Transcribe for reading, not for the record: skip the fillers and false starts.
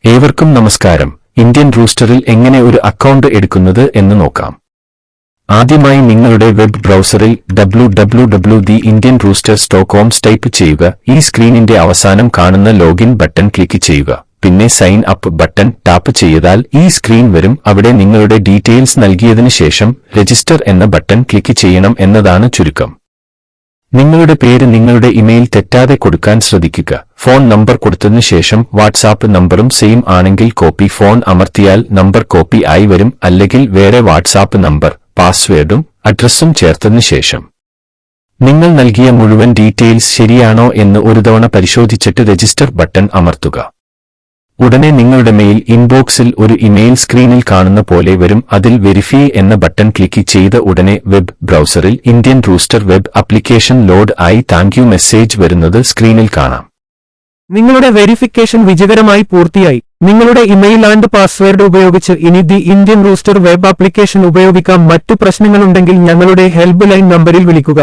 ഏവർക്കും നമസ്കാരം. ഇന്ത്യൻ റൂസ്റ്ററിൽ എങ്ങനെ ഒരു അക്കൗണ്ട് എടുക്കുന്നത് എന്ന് നോക്കാം. ആദ്യമായി നിങ്ങളുടെ വെബ് ബ്രൗസറിൽ www.theindianrooster.com ടൈപ്പ് ചെയ്യുക. ഈ സ്ക്രീനിന്റെ അവസാനം കാണുന്ന ലോഗിൻ ബട്ടൺ ക്ലിക്ക് ചെയ്യുക. പിന്നെ സൈൻ അപ്പ് ബട്ടൺ ടാപ്പ് ചെയ്താൽ ഈ സ്ക്രീൻ വരും. അവിടെ നിങ്ങളുടെ ഡീറ്റെയിൽസ് നൽകിയതിനു ശേഷം രജിസ്റ്റർ എന്ന ബട്ടൺ ക്ലിക്ക് ചെയ്യണം എന്നതാണ് ചുരുക്കം. നിങ്ങളുടെ പേര് നിങ്ങളുടെ ഇമെയിൽ തെറ്റാതെ കൊടുക്കാൻ ശ്രദ്ധിക്കുക. ഫോൺ നമ്പർ കൊടുത്തതിനു ശേഷം വാട്സാപ്പ് നമ്പറും സെയിം ആണെങ്കിൽ കോപ്പി ഫോൺ അമർത്തിയാൽ നമ്പർ കോപ്പി ആയി വരും. അല്ലെങ്കിൽ വേറെ വാട്സാപ്പ് നമ്പർ, പാസ്വേഡും അഡ്രസ്സും ചേർത്തതിനു ശേഷം നിങ്ങൾ നൽകിയ മുഴുവൻ ഡീറ്റെയിൽസ് ശരിയാണോ എന്ന് ഒരു തവണ പരിശോധിച്ചിട്ട് രജിസ്റ്റർ ബട്ടൺ അമർത്തുക. ഉടനെ നിങ്ങളുടെ മെയിൽ ഇൻബോക്സിൽ ഒരു ഇമെയിൽ സ്ക്രീനിൽ കാണുന്ന പോലെ വരും. അതിൽ വെരിഫൈ എന്ന ബട്ടൺ ക്ലിക്ക് ചെയ്ത ഉടനെ വെബ് ബ്രൗസറിൽ Indian rooster web application load ആയി താങ്ക് യു മെസ്സേജ് വരുന്നത് സ്ക്രീനിൽ കാണാം. നിങ്ങളുടെ വെരിഫിക്കേഷൻ വിജയകരമായി പൂർത്തിയായി. നിങ്ങളുടെ ഇമെയിൽ ആൻഡ് പാസ്വേഡ് ഉപയോഗിച്ച് ഇനി the Indian rooster web application ഉപയോഗിക്കാം. മറ്റു പ്രശ്നങ്ങളുണ്ടെങ്കിൽ ഞങ്ങളുടെ ഹെൽപ്പ് ലൈൻ നമ്പറിൽ വിളിക്കുക.